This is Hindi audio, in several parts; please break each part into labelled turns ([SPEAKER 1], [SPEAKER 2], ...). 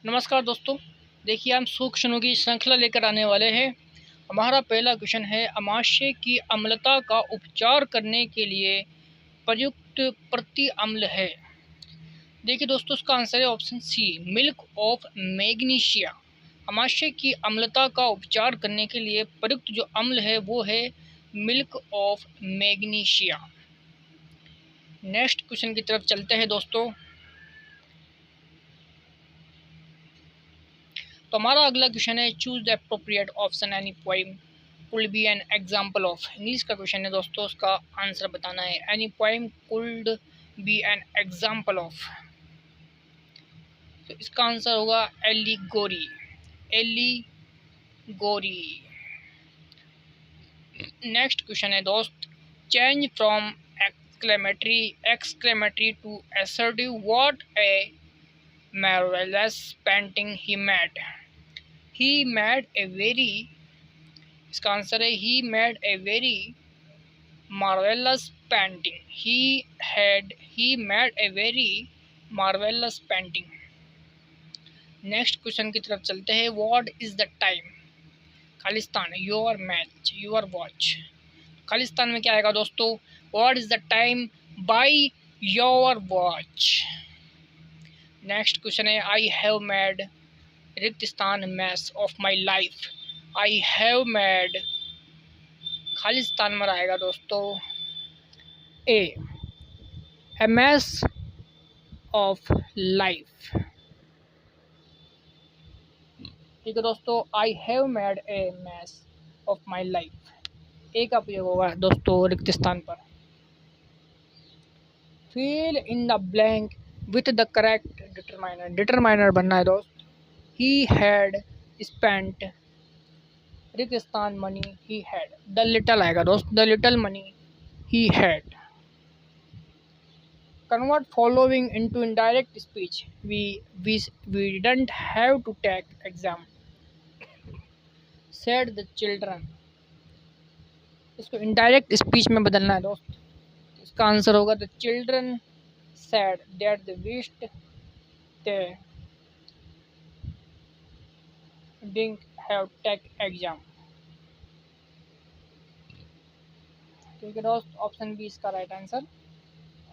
[SPEAKER 1] नमस्कार दोस्तों। देखिए हम सूक्ष्मों की श्रृंखला लेकर आने वाले हैं। हमारा पहला क्वेश्चन है, अमाशय की अम्लता का उपचार करने के लिए प्रयुक्त प्रति अम्ल है। देखिए दोस्तों, उसका आंसर है option C, milk of magnesia. अमाशय की अम्लता का उपचार करने के लिए प्रयुक्त जो अम्ल है वो है milk of magnesia. Next question की तरफ चलते हैं दोस्तों। तो हमारा अगला क्वेश्चन है, choose the appropriate option any poem could be an example of. English का क्वेश्चन है दोस्तों, उसका आंसर बताना है। Any poem could be an example of, तो इसका आंसर होगा एलिगोरी। एलिगोरी। नेक्स्ट क्वेश्चन है दोस्त, change from exclamatory to assertive what a marvelous painting he made। He made a very, इसका आंसर है he made a very marvelous painting। He made a very marvelous painting। Next question की तरफ चलते हैं। What is the time? Khalistan, your match, your watch. Khalistan में क्या आएगा दोस्तों? What is the time by your watch. Next question है, आई हैव मेड रिक्त स्थान mess of my life. I have made, Khalistan में आएगा दोस्तों ए मैस ऑफ लाइफ। ठीक है दोस्तों, I have made a mess of my life. A का प्रयोग होगा दोस्तों रिक्त स्थान पर। Fill in the blank with the correct determiner. Determiner बनना है दोस्त। ही हैड स्पेंट, रिक्त स्थान money, he had, the little आएगा दोस्त, the little money he had. Convert following into indirect speech. We didn't have to take exam, said the children. इसको इनडायरेक्ट स्पीच में बदलना है दोस्त। इसका आंसर होगा the children said that they wished they didn't have take exam। ठीक है दोस्त, ऑप्शन बी इसका राइट आंसर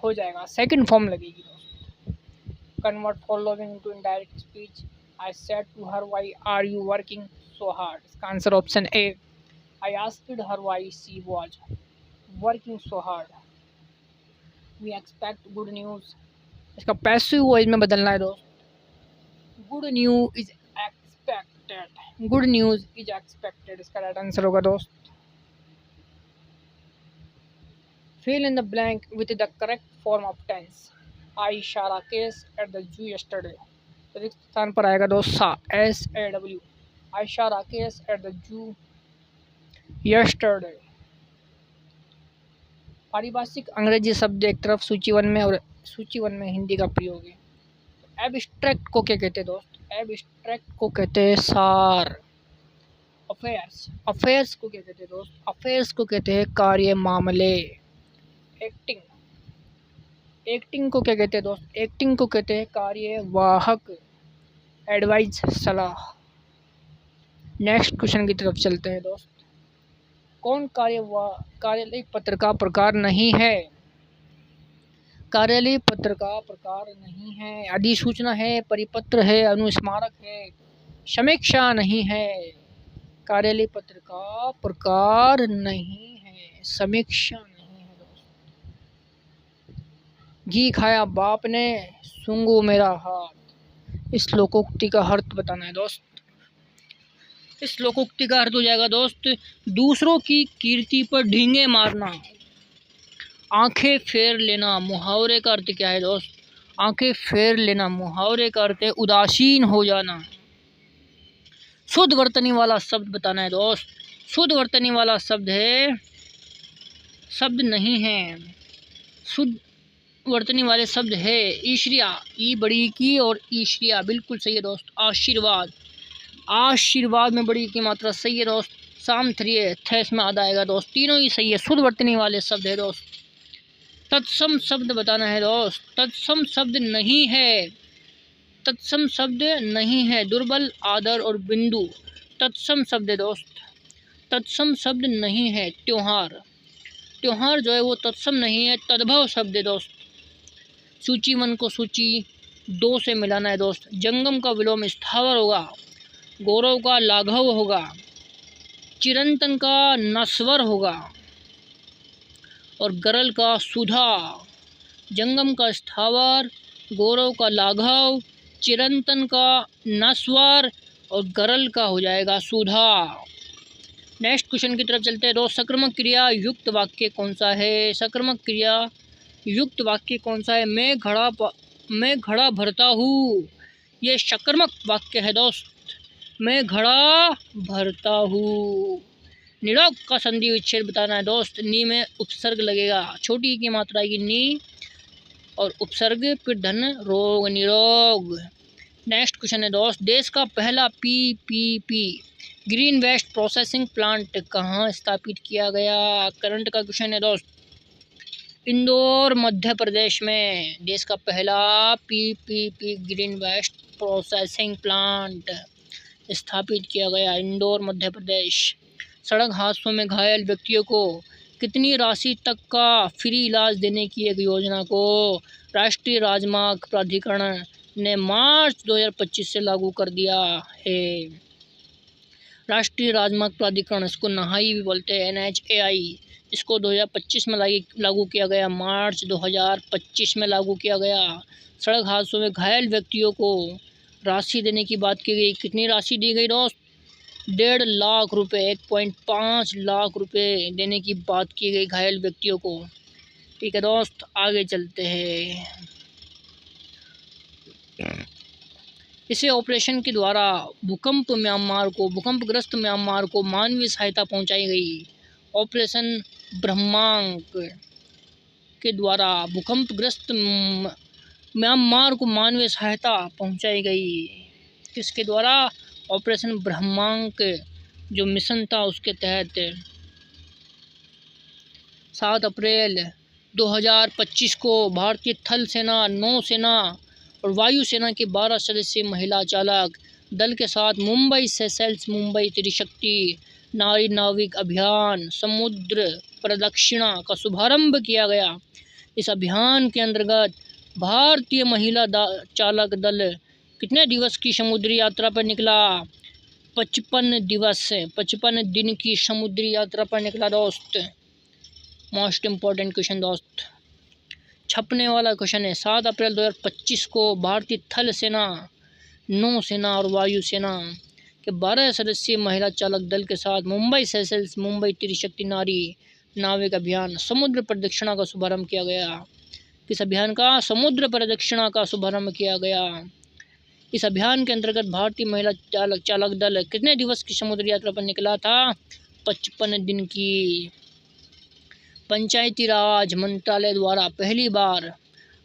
[SPEAKER 1] हो जाएगा। सेकंड फॉर्म लगेगी दोस्त। Convert following to indirect speech. I said to her why are you working so hard. इसका आंसर option A, I asked her why she was working so hard. We expect good news. इसका पैसिव वॉइस में बदलना है दोस्त। Good news is expected. Good news is expected, इसका राइट आंसर होगा दोस्त। Fill in the blank with the correct form of tense. I saw a cats at the zoo yesterday. तो रिक्त स्थान पर आएगा दोस्त सा, SAW। I saw a cats at the zoo yesterday. पारिभाषिक अंग्रेजी शब्द एक तरफ सूची वन में और सूची वन में हिंदी का प्रयोग है। एब्स्ट्रैक्ट को क्या कहते हैं दोस्त? एब्स्ट्रैक्ट को कहते हैं सार। अफेयर्स, अफेयर्स को क्या कहते हैं दोस्त? अफेयर्स को कहते हैं कार्य, मामले। एक्टिंग, एक्टिंग को क्या कहते हैं दोस्त? एक्टिंग को कहते हैं कार्यवाहक। एडवाइज, सलाह। नेक्स्ट क्वेश्चन की तरफ चलते हैं दोस्त। कौन कार्यालय पत्र का प्रकार नहीं है? कार्यालय पत्र का प्रकार नहीं है। अधिसूचना है, परिपत्र है, अनुस्मारक है, समीक्षा नहीं है। कार्यालय पत्र का प्रकार नहीं है, समीक्षा नहीं है दोस्त। घी खाया बाप ने, सूंघो मेरा हाथ। इस लोकोक्ति का अर्थ बताना है दोस्त। इस लोकोक्ति का अर्थ हो जाएगा दोस्त, दूसरों की कीर्ति पर ढींगे मारना, आंखें फेर लेना। मुहावरे का अर्थ क्या है दोस्त? आंखें फेर लेना मुहावरे का अर्थ है उदासीन हो जाना। शुद्ध वर्तनी वाला शब्द बताना है दोस्त। शुद्ध वर्तनी वाला शब्द है, शब्द नहीं है, शुद्ध वर्तनी वाले शब्द है ईश्रिया। ई बड़ी की और ईश्रिया बिल्कुल सही है दोस्त। आशीर्वाद, आशीर्वाद में बड़ी की मात्रा सही है दोस्त। साम थ्रिय थे इसमें आधा आएगा दोस्त। तीनों ही सही है, शुद्ध वर्तनी वाले शब्द है दोस्त। तत्सम शब्द बताना है दोस्त। तत्सम शब्द नहीं है, तत्सम शब्द नहीं है, दुर्बल, आदर और बिंदु। तत्सम शब्द है दोस्त, तत्सम शब्द नहीं है। त्योहार, त्योहार जो है वो तत्सम नहीं है, तद्भव शब्द है दोस्त। सूची मन को सूची दो से मिलाना है दोस्त। जंगम का विलोम स्थावर होगा, गौरव का लाघव होगा, चिरंतन का नस्वर होगा और गरल का सुधा। जंगम का स्थावर, गौरव का लाघव, चिरंतन का नस्वर और गरल का हो जाएगा सुधा। नेक्स्ट क्वेश्चन की तरफ चलते हैं दोस्त। सकर्मक क्रिया युक्त वाक्य कौन सा है? सकर्मक क्रिया युक्त वाक्य कौन सा है? मैं घड़ा भरता हूँ, ये सकर्मक वाक्य है दोस्त। मैं घड़ा भरता हूँ। निरोग का संधि विच्छेद बताना है दोस्त। नी में उपसर्ग लगेगा, छोटी की मात्रा आएगी नी और उपसर्ग फिर धन रोग, निरोग। नेक्स्ट क्वेश्चन है दोस्त। देश का पहला PPP green waste processing plant कहाँ स्थापित किया गया? करंट का क्वेश्चन है दोस्त। इंदौर मध्य प्रदेश में देश का पहला PPP green waste processing plant स्थापित किया गया, इंदौर मध्य प्रदेश। सड़क हादसों में घायल व्यक्तियों को कितनी राशि तक का फ्री इलाज देने की एक योजना को राष्ट्रीय राजमार्ग प्राधिकरण ने मार्च 2025 से लागू कर दिया है। राष्ट्रीय राजमार्ग प्राधिकरण, इसको नहाई भी बोलते हैं, NHAI, इसको 2025 में लागू किया गया, मार्च 2025 में लागू किया गया। सड़क हादसों में घायल व्यक्तियों को राशि देने की बात की गई। कितनी राशि दी गई दोस्त? 1.5 लाख रुपए, 1.5 लाख रुपए देने की बात की गई घायल व्यक्तियों को। ठीक है दोस्त, आगे चलते हैं। इसे ऑपरेशन के द्वारा भूकंपग्रस्त म्यांमार को मानवीय सहायता पहुंचाई गई। ऑपरेशन ब्रह्मांक के द्वारा भूकंपग्रस्त म्यांमार को मानवीय सहायता पहुंचाई गई। किसके द्वारा? ऑपरेशन ब्रह्मांक जो मिशन था उसके तहत। 7 अप्रैल 2025 को भारतीय थल सेना, नौसेना और वायुसेना के 12 सदस्यीय महिला चालक दल के साथ मुंबई सेशेल्स मुंबई त्रिशक्ति नारी नाविक अभियान समुद्र प्रदक्षिणा का शुभारंभ किया गया। इस अभियान के अंतर्गत भारतीय महिला चालक दल कितने दिवस की समुद्री यात्रा पर निकला? 55 दिन की समुद्री यात्रा पर निकला दोस्त। मोस्ट इम्पोर्टेंट क्वेश्चन दोस्त, छपने वाला क्वेश्चन है। 7 अप्रैल 2025 को भारतीय थल सेना, नौसेना और वायुसेना के 12 सदस्यीय महिला चालक दल के साथ मुंबई सेशेल्स मुंबई त्रिशक्ति नारी नाविक अभियान समुद्र प्रदक्षिणा का शुभारंभ किया गया। किस अभियान का? समुद्र प्रदक्षिणा का शुभारंभ किया गया। इस अभियान के अंतर्गत भारतीय महिला चालक दल कितने दिवस की समुद्री यात्रा पर निकला था? 55 दिन की। पंचायती राज मंत्रालय द्वारा पहली बार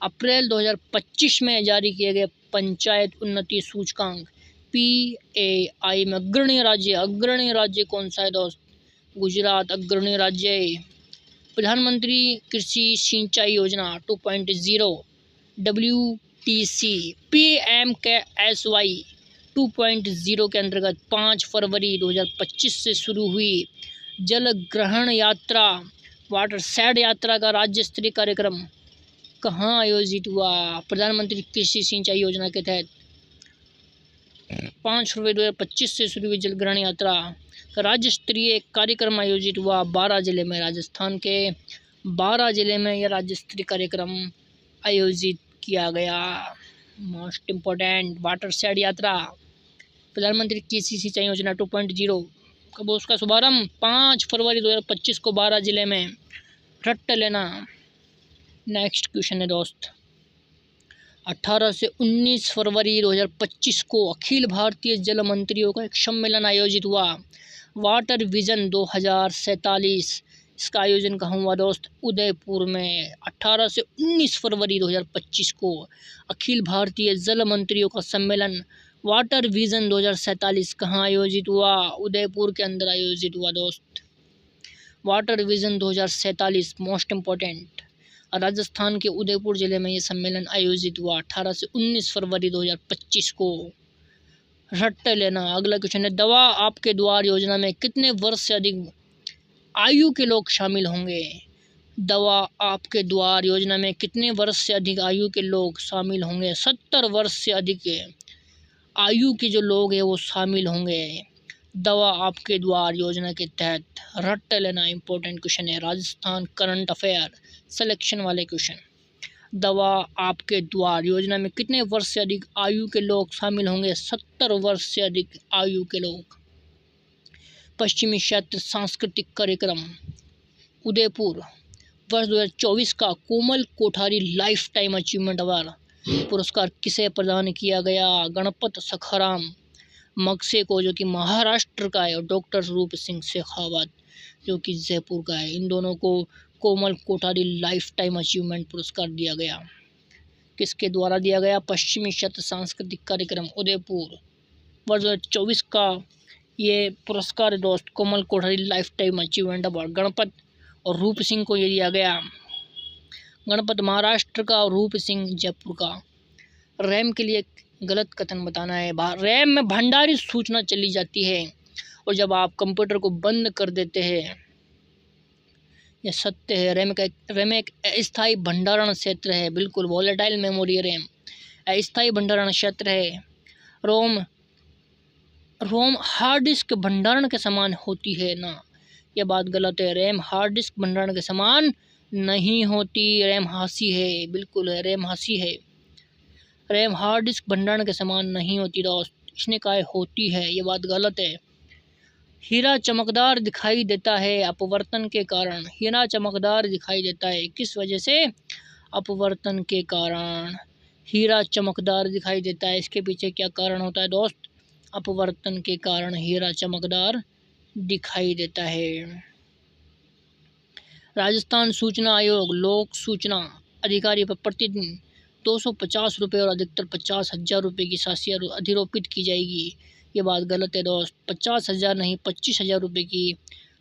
[SPEAKER 1] अप्रैल 2025 में जारी किए गए पंचायत उन्नति सूचकांक PAI में अग्रणी राज्य कौन सा है दोस्त? गुजरात अग्रणी राज्य। प्रधानमंत्री कृषि सिंचाई योजना 2.0 WTC PMKSY 2.0 के अंतर्गत 5 फरवरी 2025 से शुरू हुई जल ग्रहण यात्रा वाटर शेड यात्रा का राज्य स्तरीय कार्यक्रम कहाँ आयोजित हुआ? प्रधानमंत्री कृषि सिंचाई योजना के तहत 5 फरवरी 2025 से शुरू हुई जल ग्रहण यात्रा का राज्य स्तरीय कार्यक्रम आयोजित हुआ 12 जिले में। राजस्थान के 12 जिले में यह राज्य स्तरीय कार्यक्रम आयोजित किया गया। मोस्ट इम्पोर्टेंट वाटर शेड यात्रा, प्रधानमंत्री कृषि सिंचाई योजना 2.0 कब उसका शुभारंभ? 5 फरवरी 2025 को 12 जिले में। रट्ट लेना। नेक्स्ट क्वेश्चन है दोस्त। 18 से 19 फरवरी 2025 को अखिल भारतीय जल मंत्रियों का एक सम्मेलन आयोजित हुआ, वाटर विजन 2047। इसका आयोजन कहाँ हुआ दोस्त? उदयपुर में। 18 से 19 फरवरी 2025 को अखिल भारतीय जल मंत्रियों का सम्मेलन वाटर विजन 2047 कहाँ आयोजित हुआ? उदयपुर के अंदर आयोजित हुआ दोस्त। Water vision 2047 most important. Rajasthan के उदयपुर जिले में ये सम्मेलन आयोजित हुआ 18 से 19 फरवरी 2025 को। रट्ट लेना। अगला क्वेश्चन है, दवा आपके द्वार योजना में कितने वर्ष से अधिक आयु के लोग शामिल होंगे? दवा आपके द्वार योजना में कितने वर्ष से अधिक आयु के लोग शामिल होंगे? 70 वर्ष से अधिक आयु के जो लोग हैं वो शामिल होंगे दवा आपके द्वार योजना के तहत। रट्ट लेना इंपॉर्टेंट क्वेश्चन है, राजस्थान करंट अफेयर सिलेक्शन वाले क्वेश्चन। दवा आपके द्वार योजना में कितने वर्ष से अधिक आयु के लोग शामिल होंगे? 70 वर्ष से अधिक आयु के लोग। पश्चिमी क्षेत्र सांस्कृतिक कार्यक्रम उदयपुर वर्ष 2024 का Komal Kothari lifetime achievement award पुरस्कार किसे प्रदान किया गया? गणपत सखाराम मगसे को, जो कि महाराष्ट्र का है, और डॉक्टर रूप सिंह शेखावत जो कि जयपुर का है। इन दोनों को कोमल कोठारी लाइफ टाइम अचीवमेंट पुरस्कार दिया गया। किसके द्वारा दिया गया? पश्चिमी क्षेत्र सांस्कृतिक कार्यक्रम उदयपुर वर्ष 2024 का ये पुरस्कार दोस्त Komal Kothari lifetime achievement award Ganpat और रूप सिंह को ये दिया गया। गणपत महाराष्ट्र का और रूप सिंह जयपुर का। रैम के लिए गलत कथन बताना है। रैम में भंडारित सूचना चली जाती है और जब आप कंप्यूटर को बंद कर देते हैं, यह सत्य है। रैम एक अस्थायी भंडारण क्षेत्र है, बिल्कुल। वॉलेटाइल मेमोरी रैम अस्थायी भंडारण क्षेत्र है। रोम हार्ड डिस्क भंडारण के समान होती है ना, यह बात गलत है। रैम हार्ड डिस्क भंडारण के समान नहीं होती, रैम हासी है, बिल्कुल है, रैम हासी है। रैम हार्ड डिस्क भंडारण के समान नहीं होती दोस्त, इसने कहा होती है, ये बात गलत है। हीरा चमकदार दिखाई देता है अपवर्तन के कारण। हीरा चमकदार दिखाई देता है किस वजह से? अपवर्तन के कारण हीरा चमकदार दिखाई देता है। इसके पीछे क्या कारण होता है दोस्त? अपवर्तन के कारण हीरा चमकदार दिखाई देता है। राजस्थान सूचना आयोग लोक सूचना अधिकारी पर प्रतिदिन 250 रुपये और अधिकतर 50,000 रुपये की राशि अधिरोपित की जाएगी। ये बात गलत है दोस्त, 50,000 नहीं 25,000 रुपये की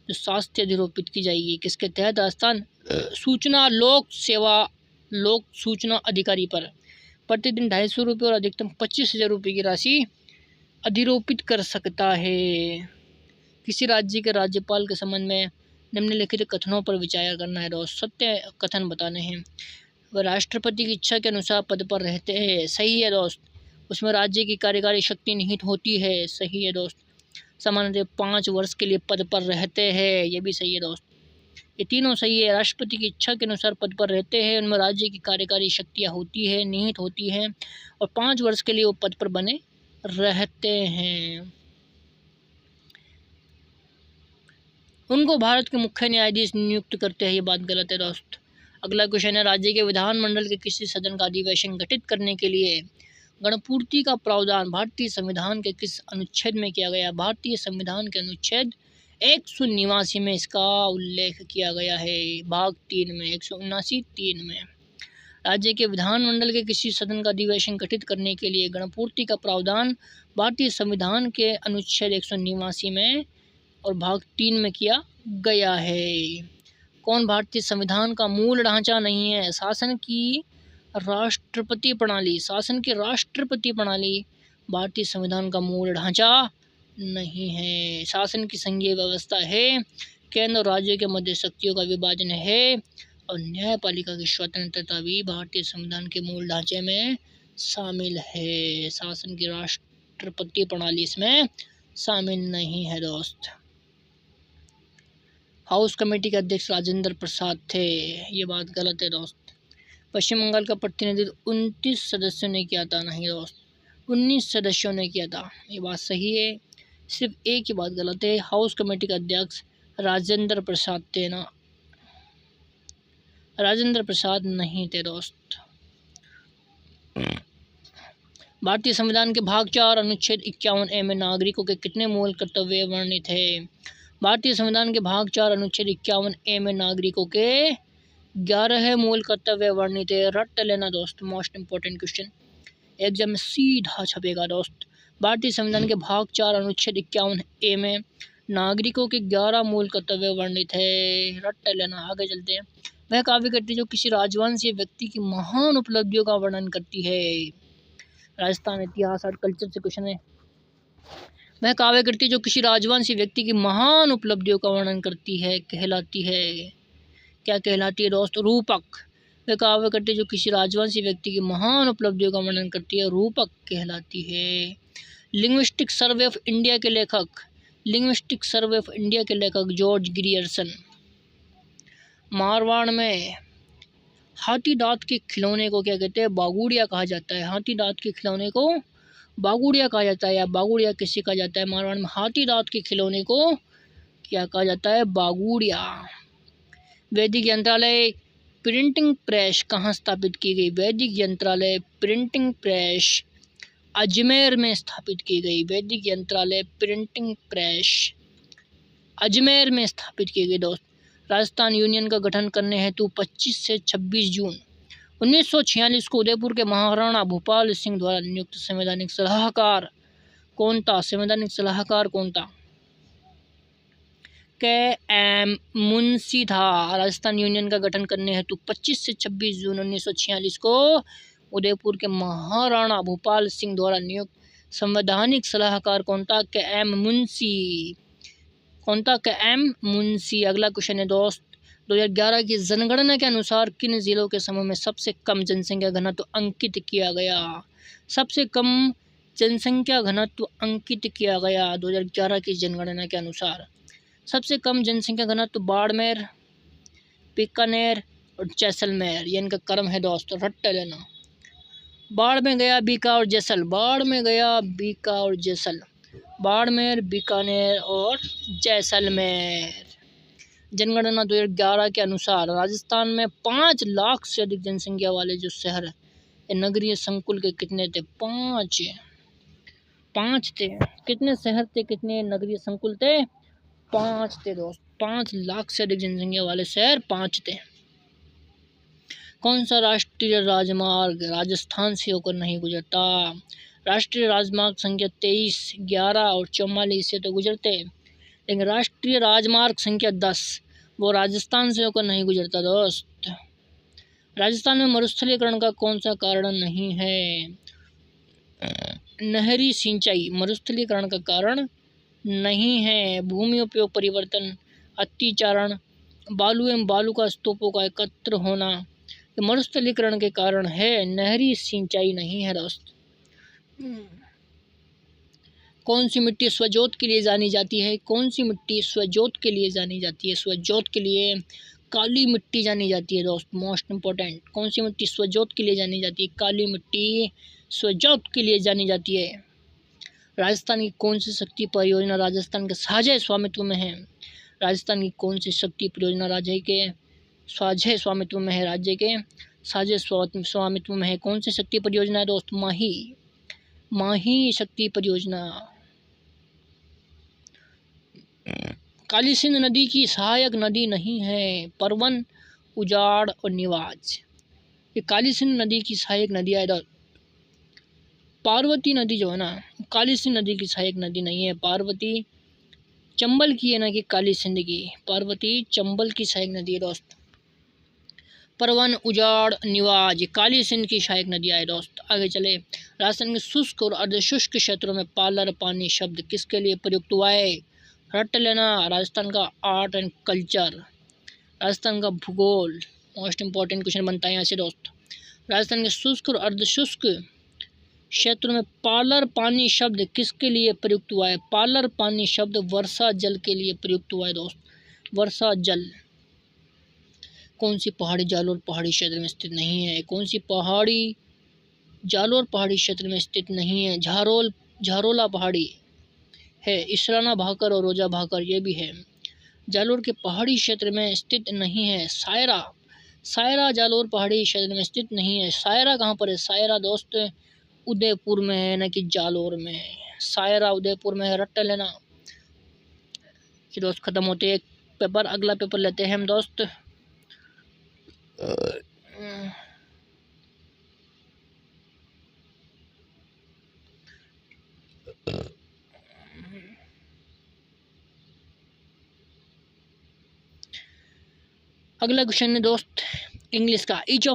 [SPEAKER 1] जो शास्ति अधिरोपित की जाएगी। किसके तहत? राजस्थान सूचना लोक सूचना अधिकारी पर प्रतिदिन 250 रुपये और अधिकतम 25,000 रुपये की राशि अधिरोपित कर सकता है। किसी राज्य के राज्यपाल के संबंध में निम्नलिखित कथनों पर विचार करना है दोस्त। सत्य कथन बताने हैं। वह राष्ट्रपति की इच्छा के अनुसार पद पर रहते हैं, सही है दोस्त। उसमें राज्य की कार्यकारी शक्ति निहित होती है, सही है दोस्त। सामान्यतः 5 वर्ष के लिए पद पर रहते हैं, ये भी सही है दोस्त। ये तीनों सही है। राष्ट्रपति की इच्छा के अनुसार पद पर रहते हैं, उनमें राज्य की कार्यकारी शक्तियाँ होती है, निहित होती हैं, और 5 वर्ष के लिए वो पद पर बने रहते हैं। उनको भारत के मुख्य न्यायाधीश नियुक्त करते हैं, ये बात गलत है दोस्त। अगला क्वेश्चन है, राज्य के विधानमंडल के किसी सदन का अधिवेशन गठित करने के लिए गणपूर्ति का प्रावधान भारतीय संविधान के किस अनुच्छेद में किया गया? भारतीय संविधान के अनुच्छेद 179 में इसका उल्लेख किया गया है, भाग 3 में, 179(3) में। राज्य के विधानमंडल के किसी सदन का अधिवेशन गठित करने के लिए गणपूर्ति का प्रावधान भारतीय संविधान के अनुच्छेद 179 में और भाग 3 में किया गया है। कौन भारतीय संविधान का मूल ढांचा नहीं है? शासन की राष्ट्रपति प्रणाली भारतीय संविधान का मूल ढांचा नहीं है। शासन की संघीय व्यवस्था है, केंद्र और राज्य के मध्य शक्तियों का विभाजन है, और न्यायपालिका की स्वतंत्रता भी भारतीय संविधान के मूल ढांचे में शामिल है। शासन की राष्ट्रपति प्रणाली इसमें शामिल नहीं है दोस्त। हाउस कमेटी के अध्यक्ष राजेंद्र प्रसाद थे, ये बात गलत है दोस्त। पश्चिम बंगाल का प्रतिनिधित्व 29 सदस्यों ने किया था, नहीं दोस्त, 19 सदस्यों ने किया था, ये बात सही है। सिर्फ एक ही बात गलत है, हाउस कमेटी का अध्यक्ष राजेंद्र प्रसाद थे ना, राजेंद्र प्रसाद नहीं थे दोस्त। भारतीय संविधान के भाग 4 अनुच्छेद 51A में नागरिकों के कितने मूल कर्तव्य वर्णित है? भारतीय संविधान के भाग 4 अनुच्छेद 51A में नागरिकों के 11 मूल कर्तव्य वर्णित है। रट लेना दोस्त, मोस्ट इंपॉर्टेंट क्वेश्चन, एग्जाम में सीधा छपेगा दोस्त। भारतीय संविधान के भाग 4 अनुच्छेद 51A में नागरिकों के 11 मूल कर्तव्य वर्णित है। रट लेना। आगे चलते हैं। वह काव्य कृति जो किसी राजवंश या व्यक्ति की महान उपलब्धियों का वर्णन करती है। राजस्थान इतिहास और कल्चर से क्वेश्चन है। वह काव्य कृति जो किसी राजवंश या व्यक्ति की महान उपलब्धियों का वर्णन करती है कहलाती है, क्या कहलाती है दोस्त? रूपक। वह काव्य कृति जो किसी राजवंश या व्यक्ति की महान उपलब्धियों का वर्णन करती है रूपक कहलाती है। लिंग्विस्टिक सर्वे ऑफ इंडिया के लेखक, लिंग्विस्टिक सर्वे ऑफ इंडिया के लेखक जॉर्ज ग्रियर्सन। मारवाड़ में हाथी दांत के खिलौने को क्या कहते हैं? बागुड़िया कहा जाता है। हाथी दांत के खिलौने को बागुड़िया कहा जाता है, या बागुड़िया किसे कहा जाता है? मारवाड़ में हाथी दांत के खिलौने को क्या कहा जाता है? बागुड़िया। वैदिक यंत्रालय प्रिंटिंग प्रेस कहाँ स्थापित की गई? वैदिक यंत्रालय प्रिंटिंग प्रेस अजमेर में स्थापित की गई। वैदिक यंत्रालय प्रिंटिंग प्रेस अजमेर में स्थापित की गई। दोस्त, राजस्थान यूनियन का गठन करने हेतु 25 से 26 जून 1946 को उदयपुर के महाराणा भूपाल सिंह द्वारा नियुक्त संवैधानिक सलाहकार कौन था? संवैधानिक सलाहकार कौन था? के.एम. मुंशी था। राजस्थान यूनियन का गठन करने हेतु 25 से 26 जून 1946 को उदयपुर के महाराणा भूपाल सिंह द्वारा नियुक्त संवैधानिक सलाहकार कौन था? के.एम. मुंशी। कौन था? के.एम. मुंशी। अगला क्वेश्चन है दोस्त, 2011 की जनगणना के अनुसार किन जिलों के समूह में सबसे कम जनसंख्या घनत्व अंकित किया गया? सबसे कम जनसंख्या घनत्व अंकित किया गया 2011 की जनगणना के अनुसार। सबसे कम जनसंख्या घनत्व बाड़मेर, बीकानेर और जैसलमेर, ये इनका क्रम है दोस्तों, रट्टा लेना। बाढ़ में गया बीका और जैसल, बाढ़ में गया बीका और जैसल, बाड़मेर, बीकानेर और जैसलमेर। जनगणना 2011 के अनुसार राजस्थान में 5 लाख से अधिक जनसंख्या वाले जो शहर नगरीय संकुल के कितने थे? 5 थे। कितने शहर थे, कितने नगरीय संकुल थे? 5 थे दोस्त। 5 लाख से अधिक जनसंख्या वाले शहर 5 थे। कौन सा राष्ट्रीय राजमार्ग राजस्थान से होकर नहीं गुजरता? राष्ट्रीय राजमार्ग संख्या 23, 11 और 44 से तो गुजरते, लेकिन राष्ट्रीय राजमार्ग संख्या 10 वो राजस्थान से होकर नहीं गुजरता दोस्त। राजस्थान में मरुस्थलीकरण का कौन सा कारण नहीं है? नहरी सिंचाई मरुस्थलीकरण का कारण नहीं है। भूमि उपयोग परिवर्तन, अतिचारण, बालू एवं बालू का स्तूपों का एकत्र होना मरुस्थलीकरण के कारण है, नहरी सिंचाई नहीं है दोस्त। कौन सी मिट्टी स्वजोत के लिए जानी जाती है? कौन सी मिट्टी स्वजोत के लिए जानी जाती है? स्वजोत के लिए काली मिट्टी जानी जाती है दोस्त, मोस्ट इम्पोर्टेंट। कौन सी मिट्टी स्वजोत के लिए जानी जाती है? काली मिट्टी स्वजोत के लिए जानी जाती है। राजस्थान की कौन सी शक्ति परियोजना राजस्थान के साझे स्वामित्व में है? राजस्थान की कौन सी शक्ति परियोजना राज्य के साझे स्वामित्व में है? राज्य के साझे स्वामित्व में है। कौन सी शक्ति परियोजना है दोस्त? माही शक्ति परियोजना। काली सिंध नदी की सहायक नदी नहीं है, परवन, उजाड़ और निवाज। ये काली सिंध नदी की सहायक नदी है। पार्वती नदी जो है ना, काली सिंध नदी की सहायक नदी नहीं है, पार्वती चंबल की है ना कि काली सिंध की। पार्वती चंबल की सहायक नदी है दोस्त। परवन, उजाड़, निवाज काली सिंध की सहायक नदियाँ है दोस्त। आगे चले, राजस्थान के शुष्क और अर्धशुष्क क्षेत्रों में पालर पानी शब्द किसके लिए प्रयुक्त हुआ है? रट लेना, राजस्थान का आर्ट एंड कल्चर, राजस्थान का भूगोल, मोस्ट इंपॉर्टेंट क्वेश्चन बनता है यहाँ से दोस्त। राजस्थान के शुष्क और अर्धशुष्क क्षेत्रों में पालर पानी शब्द किसके लिए प्रयुक्त हुआ है? पालर पानी शब्द वर्षा जल के लिए प्रयुक्त हुआ है दोस्त, वर्षा जल। कौन सी पहाड़ी जालोर पहाड़ी क्षेत्र में स्थित नहीं है? कौन सी पहाड़ी जालोर पहाड़ी क्षेत्र में स्थित नहीं है? झारोला पहाड़ी है, इसराना भाकर और रोजा भाकर ये भी है, जालोर के पहाड़ी क्षेत्र में स्थित नहीं है। सायरा जालोर पहाड़ी क्षेत्र में स्थित नहीं है। सायरा कहाँ पर है? सायरा दोस्त उदयपुर में है, न कि जालोर में। सायरा उदयपुर में है, रट्टा लेना। ये दोस्त खत्म होते एक पेपर, अगला पेपर लेते हैं हम दोस्त। अगला क्वेश्चन है दोस्त इंग्लिश का। Each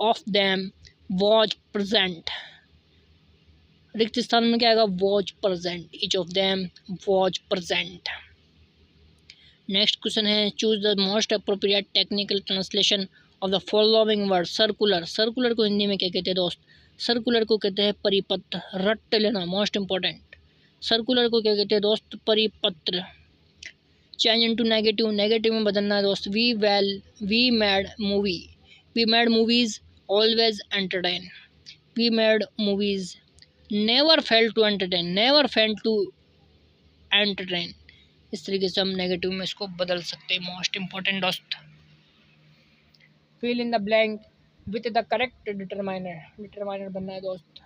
[SPEAKER 1] of them was present. रिक्त स्थान में क्या आएगा? Was present. Each of them was present. Next question है choose the most appropriate technical translation of the following word. Circular. Circular को हिंदी में क्या कहते हैं दोस्त? सर्कुलर को कहते हैं परिपत्र। रट लेना, मोस्ट इंपॉर्टेंट। सर्कुलर को क्या कहते हैं दोस्त? परिपत्र। Change into negative. नेगेटिव में बदलना है दोस्त। We made movie. We made movies always entertain. We made movies never fail to entertain. Never fail to entertain. इस तरीके से हम नेगेटिव में इसको बदल सकते हैं। मोस्ट इंपॉर्टेंट दोस्त। Fill in the blank with the correct determiner. Determiner बनना है दोस्त।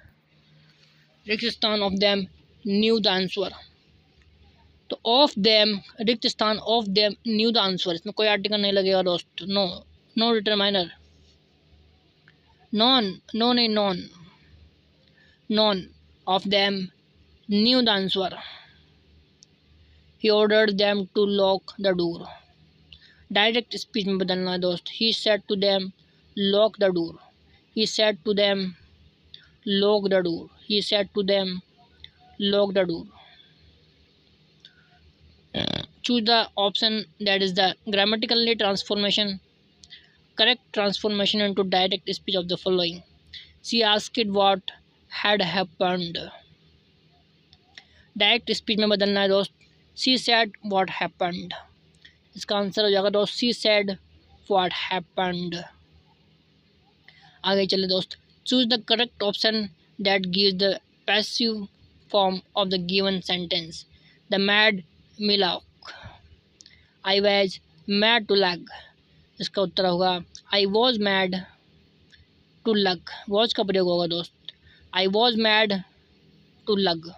[SPEAKER 1] रिक्त स्थान of them knew the answer. तो ऑफ देम रिक्त स्थान of them knew the answer, इसमें कोई आर्टिकल नहीं लगेगा दोस्त। No, no determiner. None, no नहीं, none. None of them knew the answer. He ordered them to lock the door. Direct speech में बदलना है दोस्त। He said to them lock the door. He said to them lock the door. He said to them lock the door. Choose the option that is the grammatically transformation, correct transformation into direct speech of the following. She asked what had happened. Direct speech में बदलना है दोस्त। सी सैड व्हाट हैपेंड। इसका आंसर हो जाएगा दोस्त सी सैड व्हाट हैपेंड। आगे चले दोस्त। Choose the correct option that gives the passive form of the given sentence. The made me laugh. I was made to laugh. इसका उत्तर होगा I was made to laugh. Was का प्रयोग होगा दोस्त। I was made to laugh.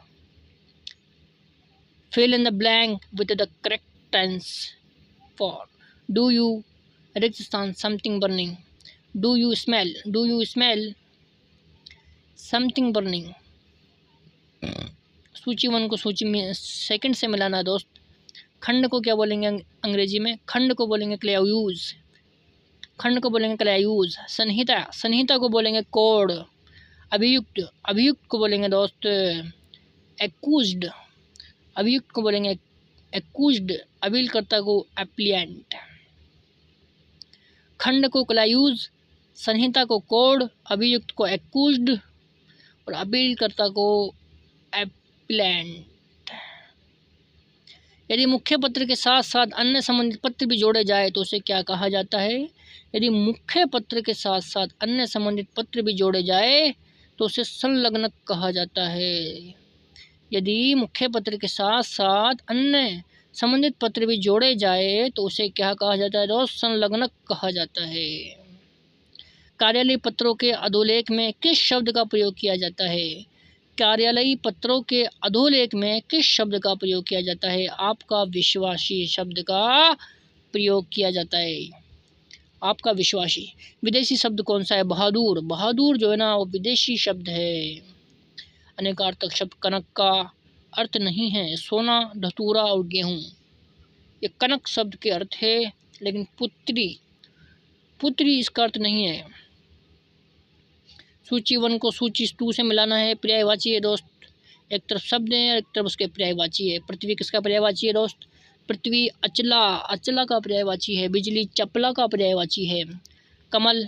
[SPEAKER 1] Fill in the blank with the correct tense form. Do you रिक्त स्थान something burning. Do you smell. Do you smell something burning. सूची वन को सूची में सेकंड से मिलाना है दोस्त। खंड को क्या बोलेंगे अंग्रेजी में? खंड को बोलेंगे क्लेयूज। खंड को बोलेंगे क्लेयूज। संहिता, संहिता को बोलेंगे कोड। अभियुक्त, अभियुक्त को बोलेंगे दोस्त एक्यूज्ड। अभियुक्त को बोलेंगे एक्यूज्ड। अपीलकर्ता को एप्लिएंट। खंड को क्लेयूज, संहिता को कोड, अभियुक्त को एक्यूज्ड और अपीलकर्ता को एप्लिएंट। यदि मुख्य पत्र के साथ साथ अन्य संबंधित पत्र भी जोड़े जाए तो उसे क्या कहा जाता है? यदि मुख्य पत्र के साथ साथ अन्य संबंधित पत्र भी जोड़े जाए तो उसे संलग्नक कहा जाता है। यदि मुख्य पत्र के साथ साथ अन्य संबंधित पत्र भी जोड़े जाए तो उसे क्या कहा जाता है दोस्त? संलग्नक कहा जाता है। कार्यालयीय पत्रों के अधोलेख में किस शब्द का प्रयोग किया जाता है? कार्यालयीय पत्रों के अधोलेख में किस शब्द का प्रयोग किया जाता है? आपका विश्वासी शब्द का प्रयोग किया जाता है। आपका विश्वासी। विदेशी शब्द कौन सा है? बहादुर। बहादुर जो है ना वो विदेशी शब्द है। अनेकार्थक शब्द कनक का अर्थ नहीं है सोना, धतूरा और गेहूँ। ये कनक शब्द के अर्थ है, लेकिन पुत्री, पुत्री इसका अर्थ नहीं है। सूची वन को सूची टू से मिलाना है। पर्यायवाची है दोस्त। एक तरफ शब्द है, एक तरफ उसके पर्यायवाची है। पृथ्वी किसका पर्यायवाची है दोस्त? पृथ्वी अचला, अचला का पर्यायवाची है। बिजली चपला का पर्यायवाची है। कमल,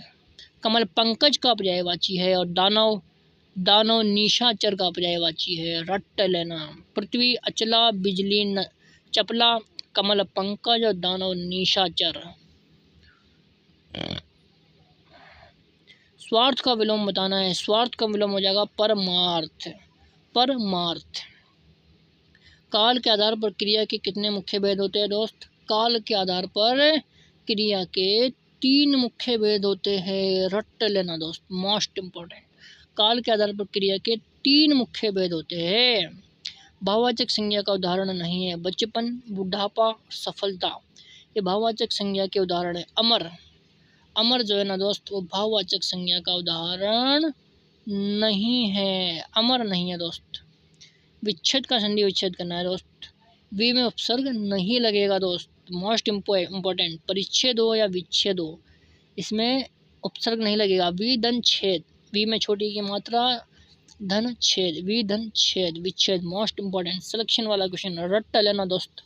[SPEAKER 1] कमल पंकज का पर्यायवाची है। और दानव, दानव निशाचर का पर्यायवाची है। रट लेना। पृथ्वी अचला, बिजली चपला, कमल पंकज और दानव निशाचर। स्वार्थ का विलोम बताना है। स्वार्थ का विलोम हो जाएगा परमार्थ। परमार्थ। काल के आधार पर क्रिया के कितने मुख्य भेद होते हैं दोस्त? काल के आधार पर क्रिया के 3 मुख्य भेद होते हैं। रट लेना दोस्त, मोस्ट इम्पोर्टेंट। काल के आधार पर क्रिया के 3 मुख्य भेद होते हैं। भाववाचक संज्ञा का उदाहरण नहीं है। बचपन, बुढ़ापा, सफलता, ये भाववाचक संज्ञा के उदाहरण है। अमर, अमर जो है ना दोस्त वो भाववाचक संज्ञा का उदाहरण नहीं है। अमर नहीं है दोस्त। विच्छेद का संधि विच्छेद करना है दोस्त। वी में उपसर्ग नहीं लगेगा दोस्त। मोस्ट इम्पोर्टेंट, परिच्छेद हो या विच्छेद हो, इसमें उपसर्ग नहीं लगेगा। विधन छेद, वी में छोटी की मात्रा, धन छेद, विधन छेद, विच्छेद। मोस्ट इम्पोर्टेंट सिलेक्शन वाला क्वेश्चन, रट लेना दोस्त।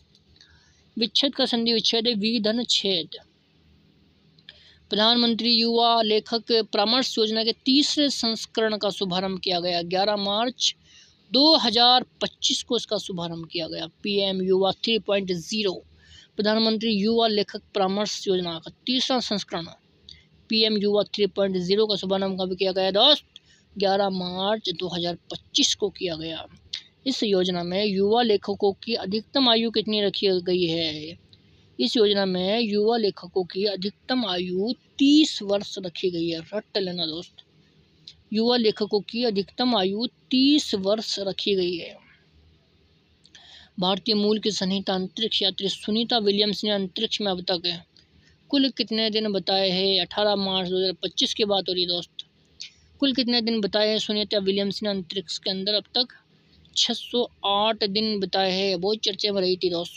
[SPEAKER 1] विच्छेद का संधि विच्छेद है विधन छेद। प्रधानमंत्री युवा लेखक परामर्श योजना के तीसरे संस्करण का शुभारंभ किया गया। 11 मार्च 2025 को इसका शुभारंभ किया गया। पीएम युवा 3.0, प्रधानमंत्री युवा लेखक परामर्श योजना का तीसरा संस्करण पीएम युवा 3.0 का शुभारंभ कब किया गया दोस्त? 11 मार्च 2025 को किया गया। इस योजना में युवा लेखकों की अधिकतम आयु कितनी रखी गई है? इस योजना में युवा लेखकों की अधिकतम आयु 30 वर्ष रखी गई है। रट लेना दोस्त, युवा लेखकों की अधिकतम आयु 30 वर्ष रखी गई है। भारतीय मूल की सन्निहित अंतरिक्ष यात्री सुनीता विलियम्स ने अंतरिक्ष में अब तक कुल कितने दिन बताए हैं? 18 मार्च 2025 की बात हो रही है दोस्त। कुल कितने दिन बताए हैं सुनीता विलियम्स ने अंतरिक्ष के अंदर? अब तक 608 दिन बताए हैं। बहुत चर्चे में रही थी दोस्त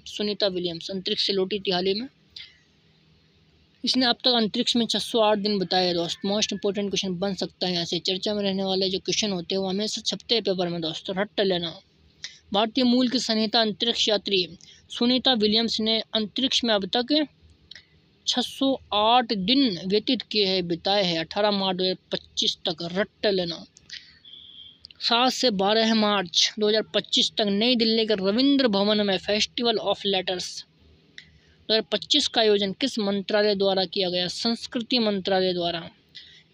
[SPEAKER 1] सुनीता विलियम्स, अंतरिक्ष से लौटी थी हाल ही में। इसने अब तक अंतरिक्ष में 608 दिन बताए हैं दोस्त। मोस्ट इंपोर्टेंट क्वेश्चन बन सकता है यहाँ से। चर्चा में रहने वाले जो क्वेश्चन होते हैं वो हमेशा छपते हैं पेपर में दोस्त, रट लेना। भारतीय मूल की सन्निहित अंतरिक्ष यात्री सुनीता विलियम्स ने अंतरिक्ष में अब तक 608 दिन व्यतीत किए हैं, बिताए हैं 18 मार्च 2025 तक। रट लेना। 7 से 12 मार्च 2025 तक नई दिल्ली के रविंद्र भवन में फेस्टिवल ऑफ लेटर्स 2025 का आयोजन किस मंत्रालय द्वारा किया गया? संस्कृति मंत्रालय द्वारा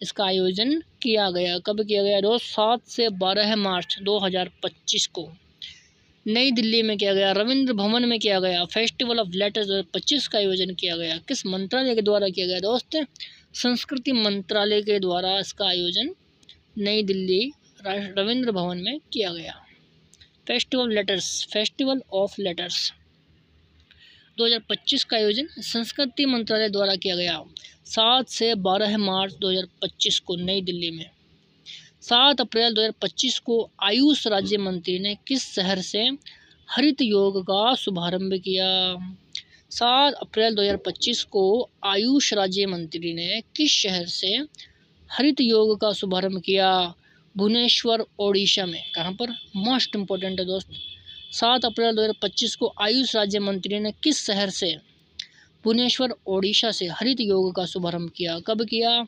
[SPEAKER 1] इसका आयोजन किया गया। कब किया गया दोस्त? 7 से 12 मार्च 2025 को नई दिल्ली में किया गया, रविंद्र भवन में किया गया। फेस्टिवल ऑफ लेटर्स 2025 का आयोजन किया गया। किस मंत्रालय के द्वारा किया गया दोस्त? संस्कृति मंत्रालय के द्वारा इसका आयोजन नई दिल्ली रविंद्र भवन में किया गया। फेस्टिवल ऑफ लेटर्स 2025 का आयोजन संस्कृति मंत्रालय द्वारा किया गया 7 से 12 मार्च 2025 को नई दिल्ली में। 7 अप्रैल 2025 को आयुष राज्य मंत्री ने किस शहर से हरित योग का शुभारंभ किया? 7 अप्रैल 2025 को आयुष राज्य मंत्री ने किस शहर से हरित योग का शुभारंभ किया? भुवनेश्वर, ओडिशा में। कहाँ पर? मोस्ट इम्पोर्टेंट है दोस्त। 7 अप्रैल 2025 को आयुष राज्य मंत्री ने किस शहर से? भुवनेश्वर, ओडिशा से हरित योग का शुभारंभ किया। कब किया?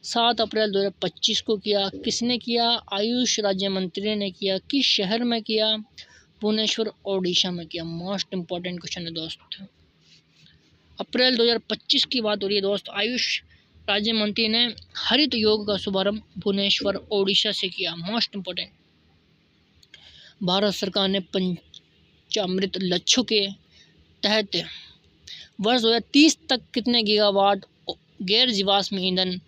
[SPEAKER 1] 7 अप्रैल 2025 को किया। किसने किया? आयुष राज्य मंत्री ने किया। किस शहर में किया? भुवनेश्वर, ओडिशा में किया। मोस्ट इम्पोर्टेंट क्वेश्चन है दोस्त। अप्रैल 2025 की बात हो रही है दोस्त। आयुष राज्य मंत्री ने हरित योग का शुभारंभ भुवनेश्वर, ओडिशा से किया। Most important. भारत सरकार ने पंचामृत लक्ष्यों के तहत वर्ष 2030 तक कितने गीगावाट गैर जीवाश्म ईंधन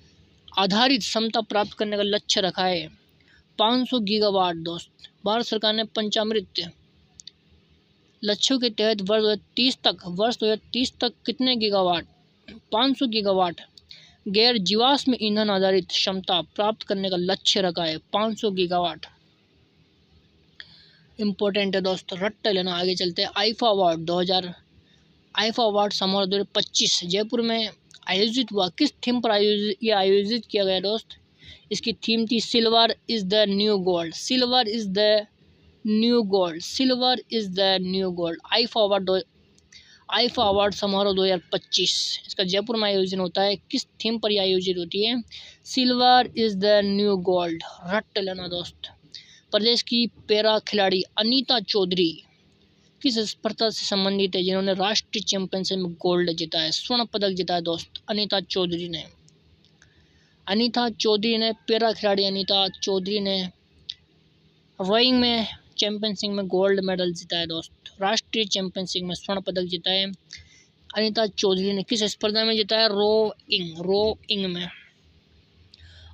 [SPEAKER 1] आधारित क्षमता प्राप्त करने का लक्ष्य रखा है? 500 गीगावाट दोस्त। भारत सरकार ने पंचामृत लक्ष्यों के तहत वर्ष 2030 तक कितने गीगावाट? 500 गीगावाट गैर जीवाश्म ईंधन आधारित क्षमता प्राप्त करने का लक्ष्य रखा है। 500 गीगावाट इम्पोर्टेंट है दोस्त, रट लेना। आगे चलते हैं। आईफा अवार्ड समारोह 2025 जयपुर में आयोजित हुआ। किस थीम पर आयोजित किया गया दोस्त? इसकी थीम थी silver is the new gold. Silver is the new gold. IIFA award समारोह 2025 इसका जयपुर में आयोजन होता है। किस थीम पर यह आयोजित होती है? Silver is the new gold. रट लेना दोस्त। प्रदेश की पैरा खिलाड़ी अनीता चौधरी किस स्पर्धा से संबंधित है जिन्होंने राष्ट्रीय चैंपियनशिप में गोल्ड जीता है, स्वर्ण पदक जीता है दोस्त? अनीता चौधरी ने पैरा खिलाड़ी अनीता चौधरी ने रोइंग में चैंपियनशिप में गोल्ड मेडल जीता है दोस्त। राष्ट्रीय चैंपियनशिप में स्वर्ण पदक जीता है अनीता चौधरी ने। किस स्पर्धा में जीता है? रोइंग में।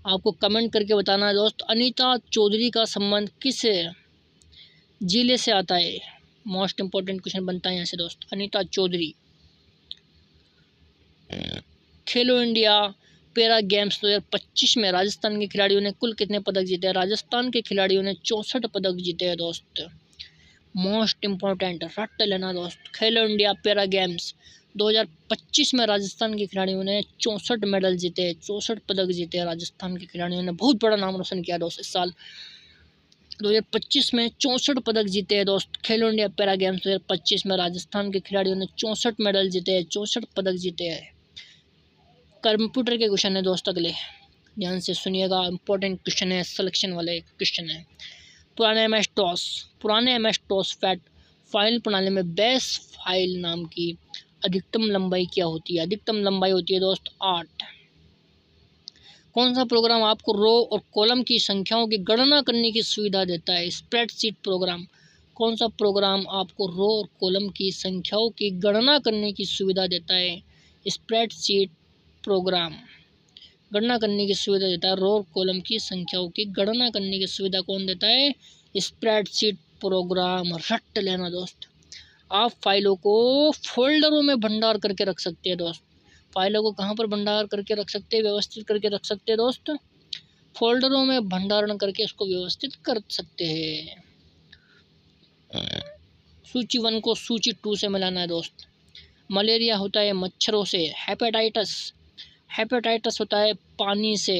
[SPEAKER 1] आपको कमेंट करके बताना है दोस्त अनीता चौधरी का संबंध किस जिले से आता है? मोस्ट इम्पोर्टेंट क्वेश्चन बनता है यहाँ से दोस्त। अनीता चौधरी। खेलो इंडिया पैरा गेम्स 2025 में राजस्थान के खिलाड़ियों ने कुल कितने पदक जीते हैं? राजस्थान के खिलाड़ियों ने 64 पदक जीते हैं दोस्त। मोस्ट इम्पोर्टेंट रट लेना दोस्त, खेलो इंडिया पैरा गेम्स 2025 में राजस्थान के खिलाड़ियों ने 64 मेडल जीते, 64 पदक जीते। राजस्थान के खिलाड़ियों ने बहुत बड़ा नाम रोशन किया दोस्त। इस साल 2025 में 64 पदक जीते हैं दोस्त। खेलो इंडिया पैरा गेम्स 2025 में राजस्थान के खिलाड़ियों ने 64 मेडल जीते हैं, 64 पदक जीते हैं। कंप्यूटर के क्वेश्चन है दोस्त, अगले ध्यान से सुनिएगा, इंपॉर्टेंट क्वेश्चन है, सिलेक्शन वाले क्वेश्चन है। पुराने M S DOS FAT file प्रणाली में बेस फाइल नाम की अधिकतम लंबाई क्या होती है? अधिकतम लंबाई होती है दोस्त 8। कौन सा प्रोग्राम आपको रो और कॉलम की संख्याओं की गणना करने की सुविधा देता है? Spreadsheet programme. कौन सा प्रोग्राम आपको रो और कॉलम की संख्याओं की गणना करने की सुविधा देता है? स्प्रेडशीट प्रोग्राम गणना करने की सुविधा देता है। रो और कॉलम की संख्याओं की गणना करने की सुविधा कौन देता है? Spreadsheet programme. रट लेना दोस्त। आप फाइलों को फोल्डरों में भंडार करके रख सकते हैं दोस्त। फाइलों को कहाँ पर भंडार करके रख सकते हैं? व्यवस्थित करके रख सकते हैं दोस्त, फोल्डरों में भंडारण करके उसको व्यवस्थित कर सकते हैं। सूची 1 को सूची 2 से मिलाना है दोस्त। मलेरिया होता है मच्छरों से। हेपेटाइटिस होता है पानी से।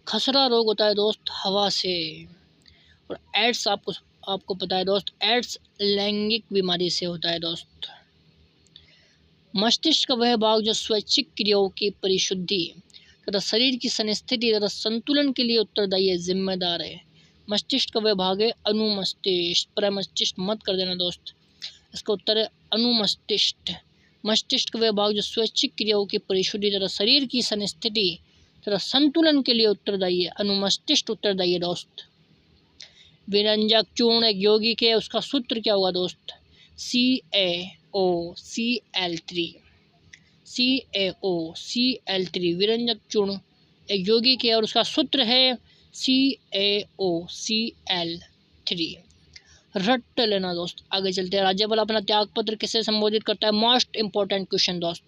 [SPEAKER 1] खसरा रोग होता है दोस्त हवा से। और एड्स आपको पता है दोस्त, एड्स लैंगिक बीमारी से होता है दोस्त। मस्तिष्क का वह भाग जो स्वैच्छिक क्रियाओं की परिशुद्धि तथा शरीर की संस्थिति तथा संतुलन के लिए उत्तरदायी है, जिम्मेदार है। मस्तिष्क का वह भाग है अनुमस्तिष्क। प्रमस्तिष्क मत कर देना दोस्त, इसका उत्तर है अनुमस्तिष्क। मस्तिष्क का वह भाग जो स्वैच्छिक क्रियाओं की परिशुद्धि तथा शरीर की संस्थिति तथा संतुलन के लिए उत्तरदायी है, अनुमस्तिष्क उत्तरदायी है दोस्त। विरंजक चूर्ण एक यौगिक है, उसका सूत्र क्या होगा दोस्त? CaOCl3। विरंजक चूर्ण एक यौगिक है और उसका सूत्र है CaOCl3। रट लेना दोस्त। आगे चलते हैं। राज्यपाल अपना त्यागपत्र किसे संबोधित करता है? मोस्ट इम्पोर्टेंट क्वेश्चन दोस्त,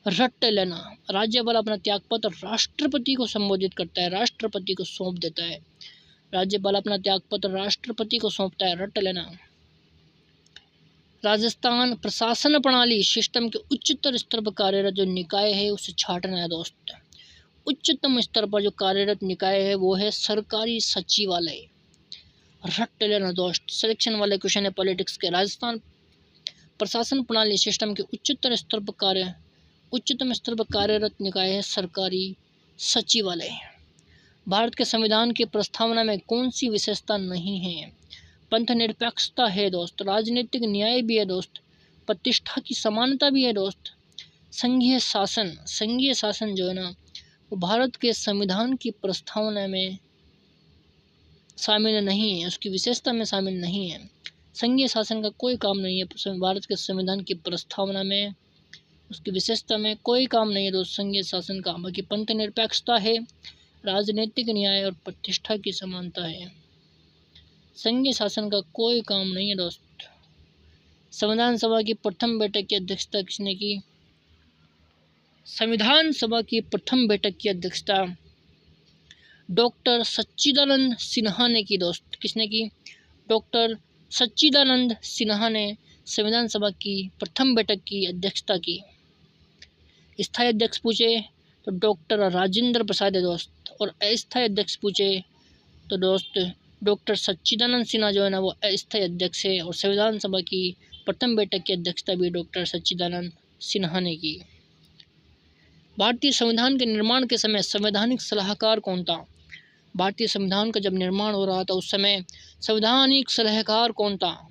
[SPEAKER 1] रट लेना। राज्यपाल अपना त्यागपत्र राष्ट्रपति को संबोधित करता है, राष्ट्रपति को सौंप देता है। राज्यपाल अपना त्यागपत्र राष्ट्रपति को सौंपता है, रट लेना। राजस्थान प्रशासन प्रणाली सिस्टम के उच्चतर स्तर पर कार्यरत जो निकाय है उसे छांटना है दोस्त। उच्चतम स्तर पर जो कार्यरत निकाय है वो है सरकारी सचिवालय। रट लेना दोस्त। सिलेक्शन वाले क्वेश्चन है पॉलिटिक्स के। राजस्थान प्रशासन प्रणाली सिस्टम के उच्चतम स्तर पर कार्यरत निकाय है सरकारी सचिवालय। भारत के संविधान की प्रस्तावना में कौन सी विशेषता नहीं है? पंथ निरपेक्षता है दोस्त, राजनीतिक न्याय भी है दोस्त, प्रतिष्ठा की समानता भी है दोस्त। संघीय शासन जो है ना वो भारत के संविधान की प्रस्तावना में शामिल नहीं है, उसकी विशेषता में शामिल नहीं है। संघीय शासन का कोई काम नहीं है भारत के संविधान की प्रस्तावना में, उसकी विशेषता में कोई काम नहीं है दोस्त संघीय शासन का। बाकी पंथ निरपेक्षता है, राजनीतिक न्याय और प्रतिष्ठा की समानता है। संघीय शासन का कोई काम नहीं है दोस्त। संविधान सभा की प्रथम बैठक की अध्यक्षता किसने की? संविधान सभा की प्रथम बैठक की अध्यक्षता डॉक्टर सच्चिदानंद सिन्हा ने की दोस्त। किसने की? डॉक्टर सच्चिदानंद सिन्हा ने संविधान सभा की प्रथम बैठक की अध्यक्षता की। स्थायी अध्यक्ष पूछे तो डॉक्टर राजेंद्र प्रसाद है दोस्त, और अस्थायी अध्यक्ष पूछे तो दोस्त डॉक्टर सच्चिदानंद सिन्हा जो है ना वो अस्थायी अध्यक्ष है, और संविधान सभा की प्रथम बैठक की अध्यक्षता भी डॉक्टर सच्चिदानंद सिन्हा ने की। भारतीय संविधान के निर्माण के समय संवैधानिक सलाहकार कौन था? भारतीय संविधान का जब निर्माण हो रहा था उस समय संवैधानिक सलाहकार कौन था?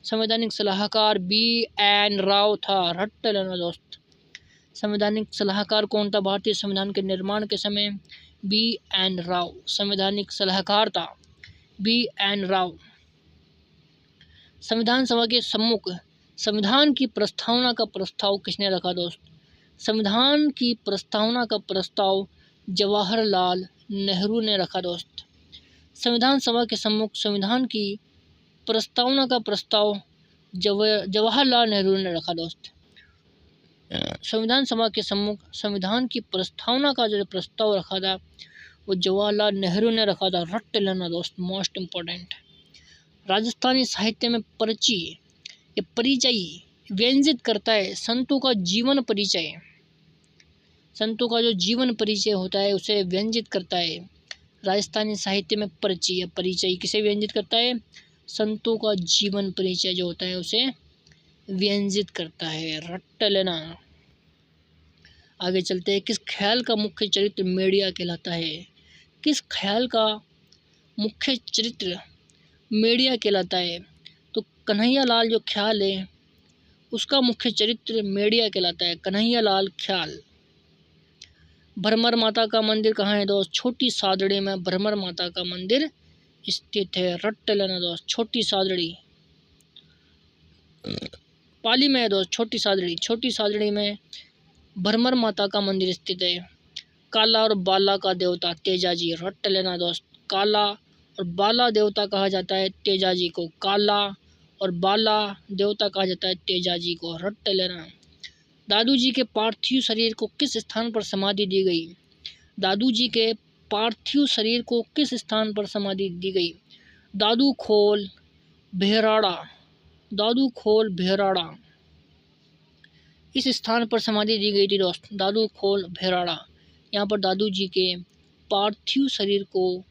[SPEAKER 1] संवैधानिक सलाहकार BN राव था। रट लेना दोस्त। संवैधानिक सलाहकार कौन था भारतीय संविधान के निर्माण के समय? BN राव संवैधानिक सलाहकार था, BN राव। संविधान सभा के सम्मुख संविधान की प्रस्तावना का प्रस्ताव किसने रखा दोस्त? संविधान की प्रस्तावना का प्रस्ताव जवाहरलाल नेहरू ने रखा दोस्त। संविधान सभा के सम्मुख संविधान की प्रस्तावना का प्रस्ताव जवाहरलाल नेहरू ने रखा दोस्त। संविधान सभा के सम्मुख संविधान की प्रस्तावना का जो प्रस्ताव रखा था वो जवाहरलाल नेहरू ने रखा था। रट लेना दोस्त, मोस्ट इम्पोर्टेंट। राजस्थानी साहित्य में परिचय या परिचय व्यंजित करता है संतों का जीवन परिचय। संतों का जो जीवन परिचय होता है उसे व्यंजित करता है। राजस्थानी साहित्य में परिचय या परिचय किसे व्यंजित करता है? संतों का जीवन परिचय जो होता है उसे व्यंजित करता है। रट्ट लेना। आगे चलते हैं। किस ख्याल का मुख्य चरित्र मेडिया कहलाता है? किस ख्याल का मुख्य चरित्र मेडिया कहलाता है? तो कन्हैया लाल जो ख्याल है उसका मुख्य चरित्र मेडिया कहलाता है। कन्हैया लाल ख्याल। भ्रमर माता का मंदिर कहाँ है दोस्त? छोटी सादड़ी में भ्रमर माता का मंदिर स्थित है। रट्ट लेना दोस्त। छोटी सादड़ी पाली में है दोस्त। छोटी सादड़ी, छोटी सादड़ी में भ्रमर माता का मंदिर स्थित है। काला और बाला का देवता तेजाजी। रट्ट लेना दोस्त। काला और बाला देवता कहा जाता है तेजाजी को। काला और बाला देवता कहा जाता है तेजाजी को। रट्ट लेना। दादू जी के पार्थिव शरीर को किस स्थान पर समाधि दी गई? दादू जी के पार्थिव शरीर को किस स्थान पर समाधि दी गई? दादू खोल भेराड़ा। दादू खोल भेराड़ा इस स्थान पर समाधि दी गई थी दोस्त। दादू खोल भेराड़ा। यहाँ पर दादू जी के पार्थिव शरीर को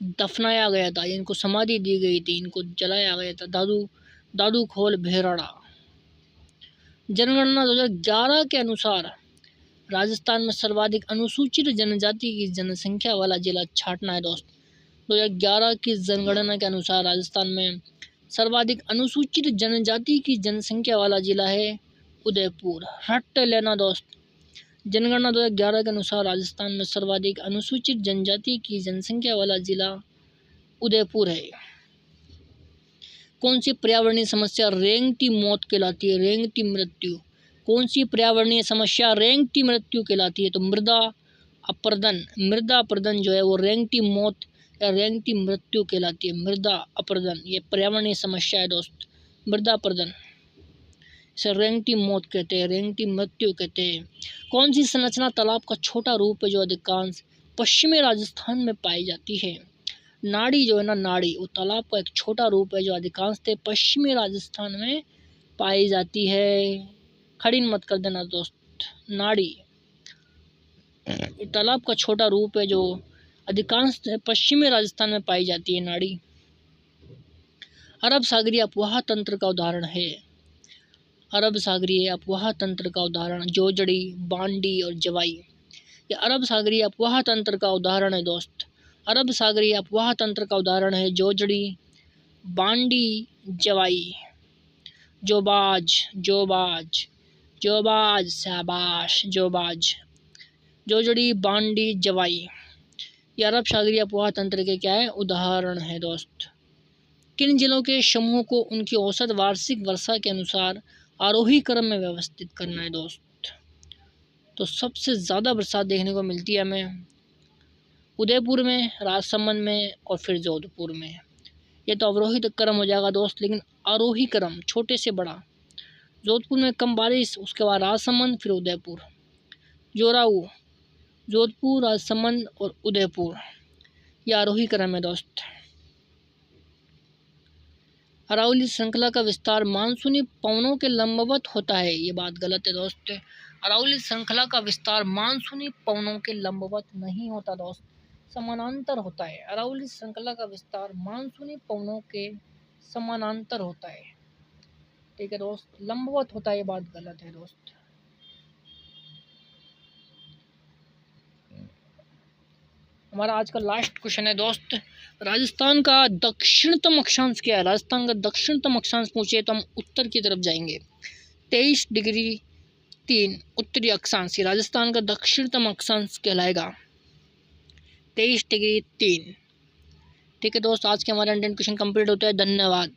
[SPEAKER 1] दफनाया गया था, इनको समाधि दी गई थी, इनको जलाया गया था। दादू खोल भेराड़ा। जनगणना 2011 के अनुसार राजस्थान में सर्वाधिक अनुसूचित जनजाति की जनसंख्या वाला जिला छाटना है दोस्त। 2011 की जनगणना के अनुसार राजस्थान में सर्वाधिक अनुसूचित जनजाति की जनसंख्या वाला जिला है उदयपुर। रट्ट लेना दोस्त। जनगणना 2011 के अनुसार राजस्थान में सर्वाधिक अनुसूचित जनजाति की जनसंख्या वाला जिला उदयपुर है। कौन सी पर्यावरणीय समस्या रेंगती मौत कहलाती है? रेंगती मृत्यु। कौन सी पर्यावरणीय समस्या रेंगती मृत्यु कहलाती है? तो मृदा अपरदन। मृदा अपरदन जो है वो रेंगती मौत या रेंगती मृत्यु कहलाती है। मृदा अपरदन ये पर्यावरणीय समस्या है दोस्त। मृदा अपरदन इसे रेंगती मौत कहते हैं, रेंगती मृत्यु कहते हैं। कौन सी संरचना तालाब का छोटा रूप है जो अधिकांश पश्चिमी राजस्थान में पाई जाती है? नाड़ी जो है ना, नाड़ी वो तालाब का एक छोटा रूप है जो अधिकांशतः पश्चिमी राजस्थान में पाई जाती है। खड़ी मत कर देना दोस्त। नाड़ी तालाब का छोटा रूप है जो अधिकांश पश्चिमी राजस्थान में पाई जाती है। नाड़ी अरब सागरीय अपवाह तंत्र का उदाहरण है। अरब सागरीय अपवाह तंत्र का उदाहरण जोजड़ी, बांडी और जवाई। ये अरब सागरीय अपवाह तंत्र का उदाहरण है दोस्त। अरब सागरीय अपवाह तंत्र का उदाहरण है जोजड़ी, बांडी, जवाई। जोबाज, जोबाज, जोबाज, शाबाश, जोबाज। जोजड़ी, बांडी, जवाई ये अरब सागरीय अपवाह तंत्र के क्या है? उदाहरण है दोस्त। किन जिलों के समूह को उनकी औसत वार्षिक वर्षा के अनुसार आरोही क्रम में व्यवस्थित करना है दोस्त? तो सबसे ज़्यादा बरसात देखने को मिलती है हमें उदयपुर में, राजसमंद में और फिर जोधपुर में। ये तो अवरोहित क्रम हो जाएगा दोस्त, लेकिन आरोही क्रम छोटे से बड़ा। जोधपुर में कम बारिश, उसके बाद राजसमंद, फिर उदयपुर। जोराऊ, जोधपुर, राजसमंद और उदयपुर ये आरोही क्रम है दोस्त। अरावली श्रृंखला का विस्तार मानसूनी पवनों के लंबवत होता है। ये बात गलत है दोस्त। अरावली श्रृंखला का विस्तार मानसूनी पवनों के लंबवत नहीं होता दोस्त, समानांतर होता है। अरावली श्रृंखला का विस्तार मानसूनी पवनों के समानांतर होता है। ठीक है दोस्त, लंबवत होता है ये बात गलत है दोस्त। हमारा आज का लास्ट क्वेश्चन है दोस्त, राजस्थान का दक्षिणतम अक्षांश क्या है? राजस्थान का दक्षिणतम अक्षांश पूछे तो हम उत्तर की तरफ जाएंगे। 23 डिग्री 3 उत्तरी अक्षांश राजस्थान का दक्षिणतम अक्षांश कहलाएगा। 23 डिग्री 3। ठीक है दोस्त, आज के हमारे 100 क्वेश्चन कंप्लीट होते हैं। धन्यवाद।